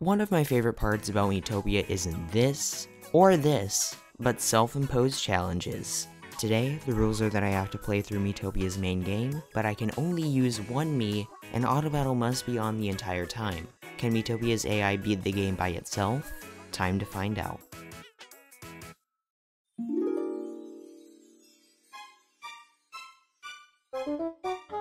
One of my favorite parts about Miitopia isn't this, or this, but self-imposed challenges. Today, the rules are that I have to play through Miitopia's main game, but I can only use one Mii, and auto battle must be on the entire time. Can Miitopia's AI beat the game by itself? Time to find out.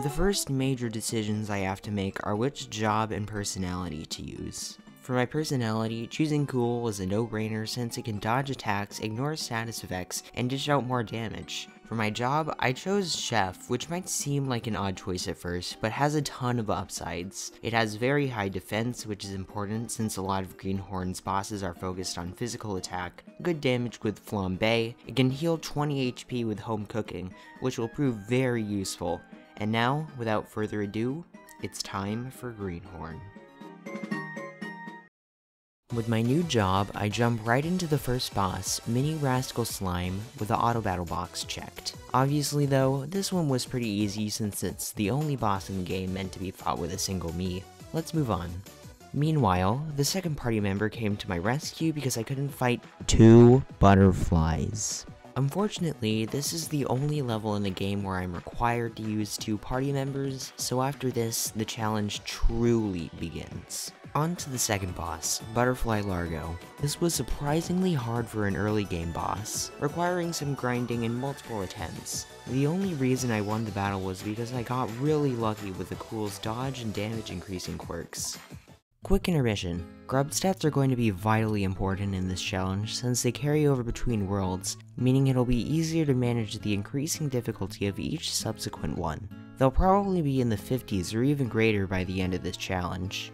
The first major decisions I have to make are which job and personality to use. For my personality, choosing Cool was a no-brainer since it can dodge attacks, ignore status effects, and dish out more damage. For my job, I chose Chef, which might seem like an odd choice at first, but has a ton of upsides. It has very high defense, which is important since a lot of Greenhorn's bosses are focused on physical attack, good damage with Flambe, it can heal 20 HP with home cooking, which will prove very useful. And now, without further ado, it's time for Greenhorn. With my new job, I jump right into the first boss, Mini Rascal Slime, with the auto battle box checked. Obviously though, this one was pretty easy since it's the only boss in the game meant to be fought with a single Mii. Let's move on. Meanwhile, the second party member came to my rescue because I couldn't fight 2 butterflies. Unfortunately, this is the only level in the game where I'm required to use 2 party members, so after this, the challenge truly begins. On to the second boss, Butterfly Largo. This was surprisingly hard for an early game boss, requiring some grinding and multiple attempts. The only reason I won the battle was because I got really lucky with the Cool's dodge and damage increasing quirks. Quick intermission. Grub stats are going to be vitally important in this challenge since they carry over between worlds, meaning it'll be easier to manage the increasing difficulty of each subsequent one. They'll probably be in the 50s or even greater by the end of this challenge.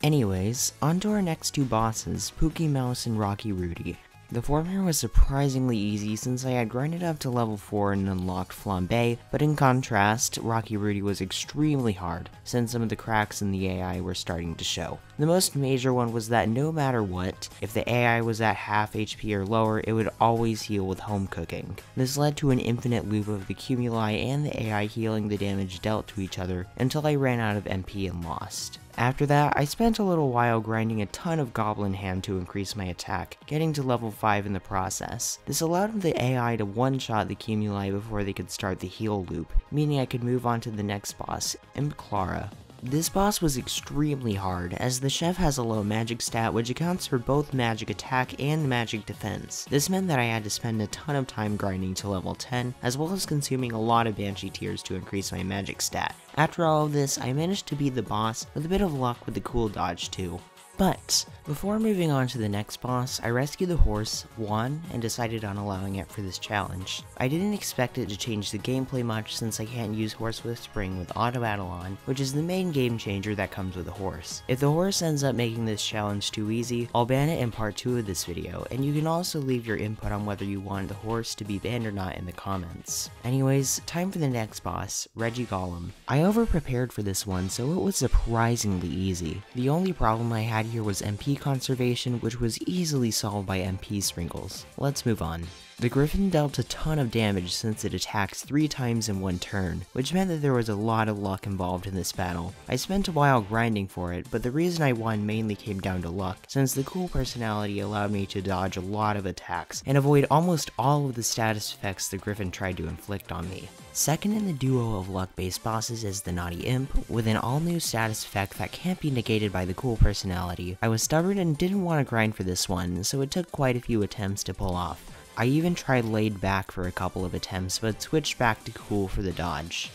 Anyways, on to our next 2 bosses, Pookie Mouse and Rocky Rudy. The former was surprisingly easy since I had grinded up to level 4 and unlocked Flambe, but in contrast, Rocky Rudy was extremely hard, since some of the cracks in the AI were starting to show. The most major one was that no matter what, if the AI was at half HP or lower, it would always heal with home cooking. This led to an infinite loop of the Cumuli and the AI healing the damage dealt to each other until I ran out of MP and lost. After that, I spent a little while grinding a ton of Goblin Ham to increase my attack, getting to level 5 in the process. This allowed the AI to one-shot the Cumuli before they could start the heal loop, meaning I could move on to the next boss, Imp Clara. This boss was extremely hard, as the chef has a low magic stat which accounts for both magic attack and magic defense. This meant that I had to spend a ton of time grinding to level 10, as well as consuming a lot of Banshee Tears to increase my magic stat. After all of this, I managed to beat the boss with a bit of luck with the cool dodge too. But, before moving on to the next boss, I rescued the horse, won, and decided on allowing it for this challenge. I didn't expect it to change the gameplay much since I can't use Horsewhiff Spring with auto battle on, which is the main game changer that comes with a horse. If the horse ends up making this challenge too easy, I'll ban it in part 2 of this video, and you can also leave your input on whether you want the horse to be banned or not in the comments. Anyways, time for the next boss, Regigoleum. I over-prepared for this one, so it was surprisingly easy. The only problem I had here was MP conservation, which was easily solved by MP sprinkles. Let's move on. The Griffin dealt a ton of damage since it attacks 3 times in one turn, which meant that there was a lot of luck involved in this battle. I spent a while grinding for it, but the reason I won mainly came down to luck, since the cool personality allowed me to dodge a lot of attacks and avoid almost all of the status effects the Griffin tried to inflict on me. Second in the duo of luck-based bosses is the Naughty Imp, with an all-new status effect that can't be negated by the cool personality. I was stubborn and didn't want to grind for this one, so it took quite a few attempts to pull off. I even tried Laid Back for a couple of attempts, but switched back to Cool for the dodge.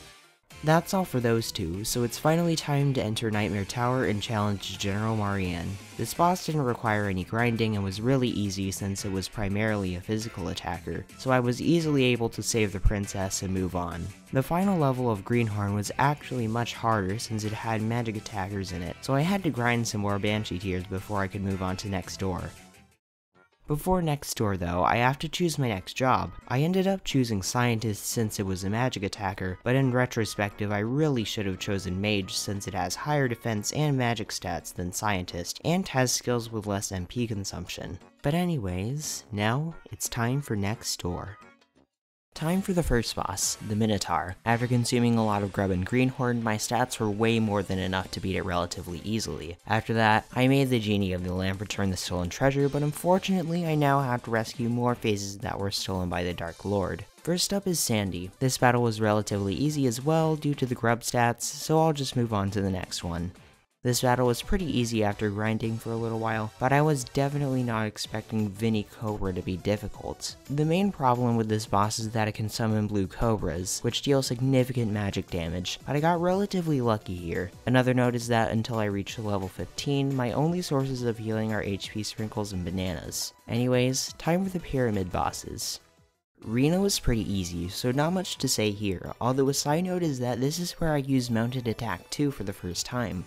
That's all for those 2, so it's finally time to enter Nightmare Tower and challenge General Marianne. This boss didn't require any grinding and was really easy since it was primarily a physical attacker, so I was easily able to save the princess and move on. The final level of Greenhorn was actually much harder since it had magic attackers in it, so I had to grind some more Banshee Tears before I could move on to Next Door. Before Next Door though, I have to choose my next job. I ended up choosing Scientist since it was a magic attacker, but in retrospective I really should have chosen Mage since it has higher defense and magic stats than Scientist, and has skills with less MP consumption. But anyways, now it's time for Next Door. Time for the first boss, the Minotaur. After consuming a lot of grub and greenhorn, my stats were way more than enough to beat it relatively easily. After that, I made the genie of the lamp return the stolen treasure, but unfortunately I now have to rescue more phases that were stolen by the Dark Lord. First up is Sandy. This battle was relatively easy as well due to the grub stats, so I'll just move on to the next one. This battle was pretty easy after grinding for a little while, but I was definitely not expecting Vinny Cobra to be difficult. The main problem with this boss is that it can summon blue cobras, which deal significant magic damage, but I got relatively lucky here. Another note is that until I reach level 15, my only sources of healing are HP sprinkles and bananas. Anyways, time for the pyramid bosses. Rena was pretty easy, so not much to say here, although a side note is that this is where I used mounted attack 2 for the first time.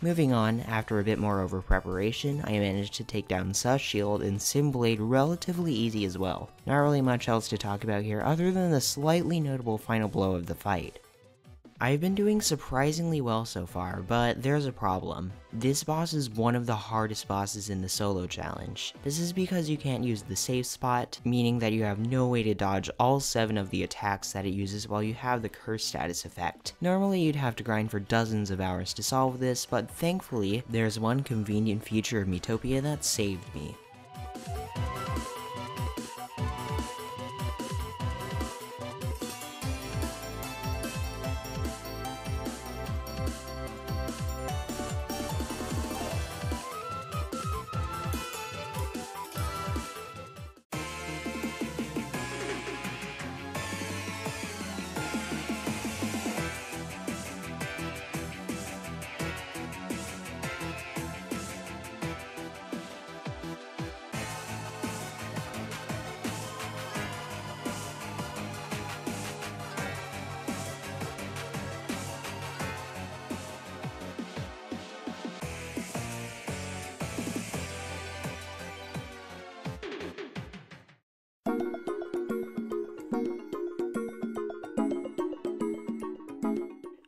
Moving on, after a bit more over preparation, I managed to take down Sus Shield and Simblade relatively easy as well. Not really much else to talk about here other than the slightly notable final blow of the fight. I've been doing surprisingly well so far, but there's a problem. This boss is one of the hardest bosses in the solo challenge. This is because you can't use the safe spot, meaning that you have no way to dodge all 7 of the attacks that it uses while you have the curse status effect. Normally you'd have to grind for dozens of hours to solve this, but thankfully, there's one convenient feature of Miitopia that saved me.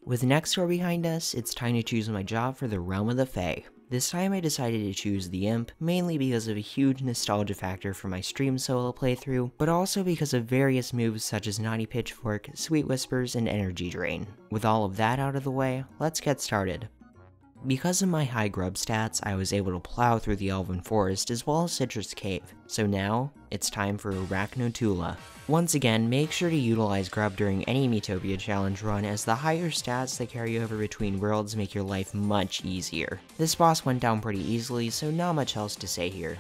With next door behind us, it's time to choose my job for the Realm of the Fae. This time I decided to choose the Imp, mainly because of a huge nostalgia factor for my stream solo playthrough, but also because of various moves such as Naughty Pitchfork, Sweet Whispers, and Energy Drain. With all of that out of the way, let's get started. Because of my high grub stats, I was able to plow through the Elven Forest as well as Citrus Cave, so now, it's time for Arachnotula. Once again, make sure to utilize grub during any Miitopia challenge run, as the higher stats that carry over between worlds make your life much easier. This boss went down pretty easily, so not much else to say here.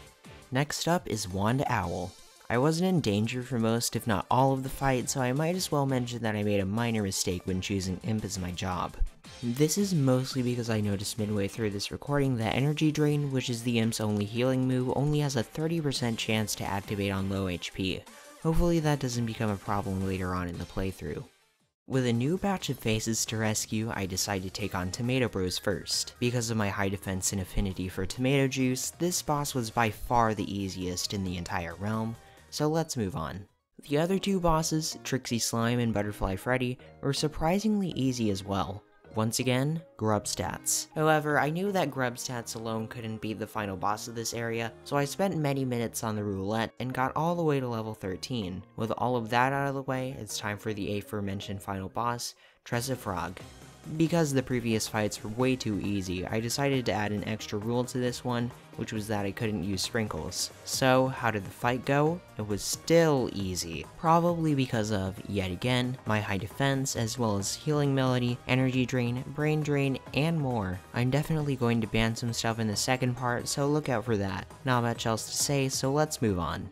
Next up is Wand Owl. I wasn't in danger for most, if not all of the fight, so I might as well mention that I made a minor mistake when choosing Imp as my job. This is mostly because I noticed midway through this recording that Energy Drain, which is the Imp's only healing move, only has a 30% chance to activate on low HP. Hopefully that doesn't become a problem later on in the playthrough. With a new batch of faces to rescue, I decided to take on Tomato Bros first. Because of my high defense and affinity for tomato juice, this boss was by far the easiest in the entire realm, so let's move on. The other two bosses, Trixie Slime and Butterfly Freddy, were surprisingly easy as well. Once again, grub stats. However, I knew that grub stats alone couldn't beat the final boss of this area, so I spent many minutes on the roulette and got all the way to level 13. With all of that out of the way, it's time for the aforementioned final boss, Tressa Frog. Because the previous fights were way too easy, I decided to add an extra rule to this one, which was that I couldn't use sprinkles. So, how did the fight go? It was still easy. Probably because of, yet again, my high defense, as well as healing melody, energy drain, brain drain, and more. I'm definitely going to ban some stuff in the second part, so look out for that. Not much else to say, so let's move on.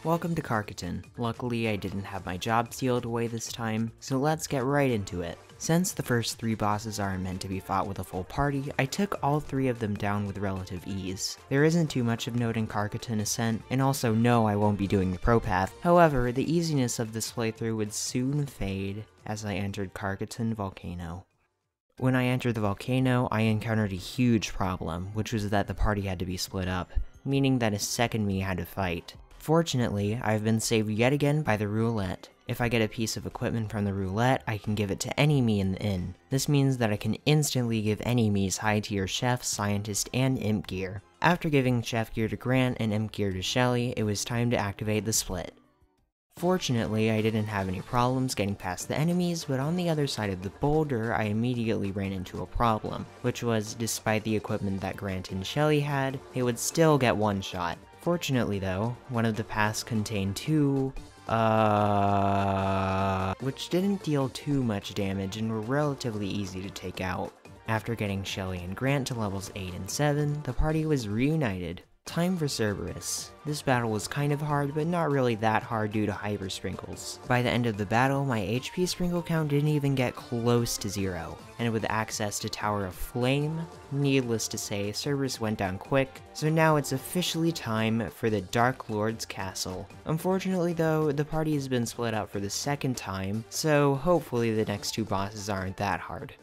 Welcome to Carcaton. Luckily, I didn't have my job sealed away this time, so let's get right into it. Since the first 3 bosses aren't meant to be fought with a full party, I took all 3 of them down with relative ease. There isn't too much of note in Carcaton Ascent, and also no, I won't be doing the pro path. However, the easiness of this playthrough would soon fade as I entered Carcaton Volcano. When I entered the volcano, I encountered a huge problem, which was that the party had to be split up, meaning that a second me had to fight. Fortunately, I've been saved yet again by the roulette. If I get a piece of equipment from the roulette, I can give it to any me in the inn. This means that I can instantly give any me's high tier chef, scientist, and imp gear. After giving chef gear to Grant and imp gear to Shelly, it was time to activate the split. Fortunately, I didn't have any problems getting past the enemies, but on the other side of the boulder, I immediately ran into a problem, which was, despite the equipment that Grant and Shelly had, they would still get one shot. Fortunately though, one of the paths contained two, which didn't deal too much damage and were relatively easy to take out. After getting Shelly and Grant to levels 8 and 7, the party was reunited. Time for Cerberus. This battle was kind of hard, but not really that hard due to Hyper Sprinkles. By the end of the battle, my HP sprinkle count didn't even get close to 0, and with access to Tower of Flame, needless to say, Cerberus went down quick, so now it's officially time for the Dark Lord's Castle. Unfortunately though, the party has been split up for the second time, so hopefully the next two bosses aren't that hard.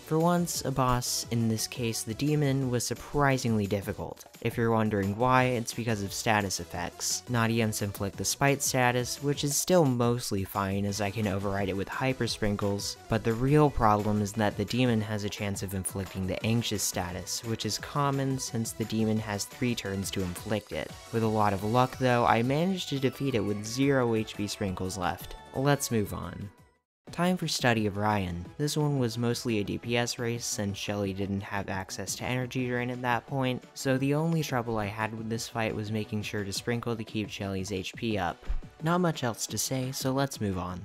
For once, a boss, in this case the demon, was surprisingly difficult. If you're wondering why, it's because of status effects. Naughty inflict the Spite status, which is still mostly fine as I can override it with Hyper Sprinkles, but the real problem is that the demon has a chance of inflicting the Anxious status, which is common since the demon has 3 turns to inflict it. With a lot of luck though, I managed to defeat it with 0 HP Sprinkles left. Let's move on. Time for Study of Ryan. This one was mostly a DPS race since Shelly didn't have access to energy drain at that point, so the only trouble I had with this fight was making sure to sprinkle to keep Shelly's HP up. Not much else to say, so let's move on.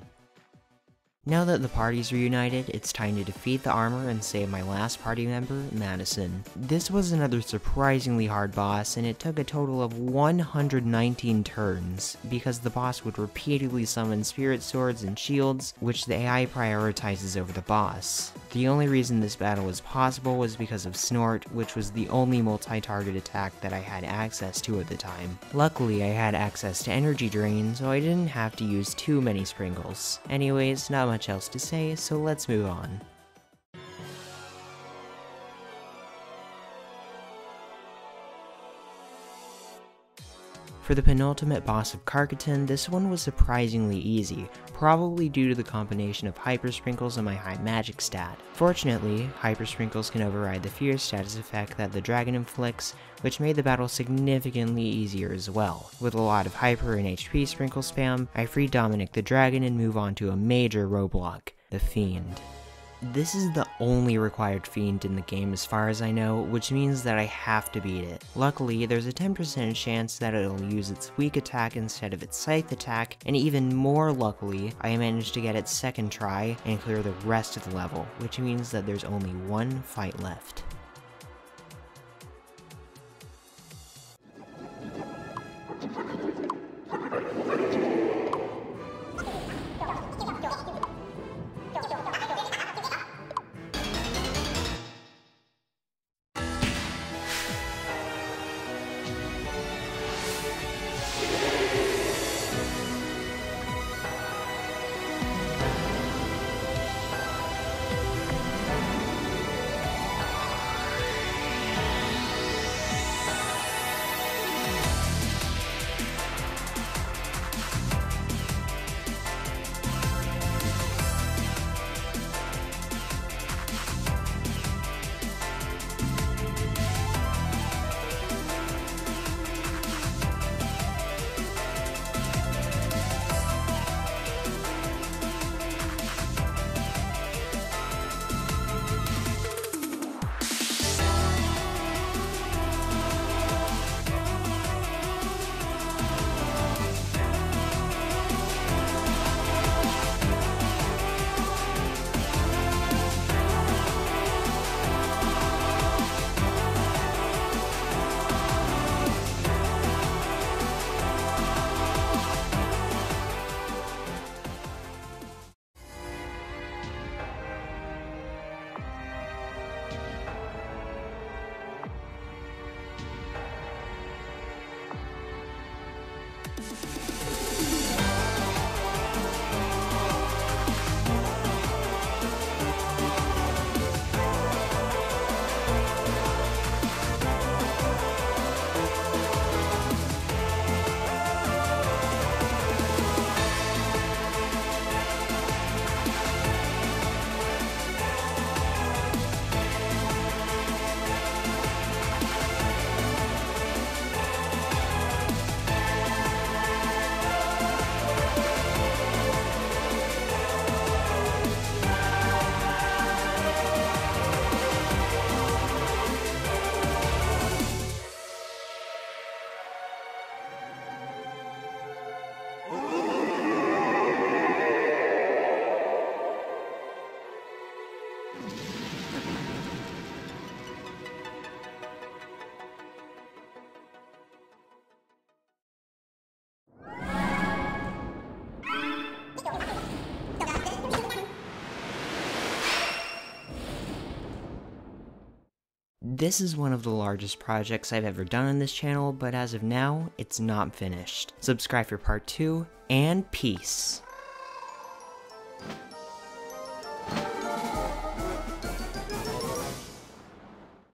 Now that the party's reunited, it's time to defeat the armor and save my last party member, Madison. This was another surprisingly hard boss, and it took a total of 119 turns, because the boss would repeatedly summon spirit swords and shields, which the AI prioritizes over the boss. The only reason this battle was possible was because of Snort, which was the only multi-target attack that I had access to at the time. Luckily, I had access to energy drain, so I didn't have to use too many sprinkles. Anyways, not much else to say, so let's move on. For the penultimate boss of Karkatan, this one was surprisingly easy, probably due to the combination of Hyper Sprinkles and my high magic stat. Fortunately, Hyper Sprinkles can override the fear status effect that the dragon inflicts, which made the battle significantly easier as well. With a lot of Hyper and HP Sprinkle spam, I freed Dominic the Dragon and move on to a major roadblock, the Fiend. This is the only required Fiend in the game as far as I know, which means that I have to beat it. Luckily, there's a 10% chance that it'll use its weak attack instead of its scythe attack, and even more luckily, I managed to get its second try and clear the rest of the level, which means that there's only one fight left. This is one of the largest projects I've ever done on this channel, but as of now, it's not finished. Subscribe for part 2, and peace!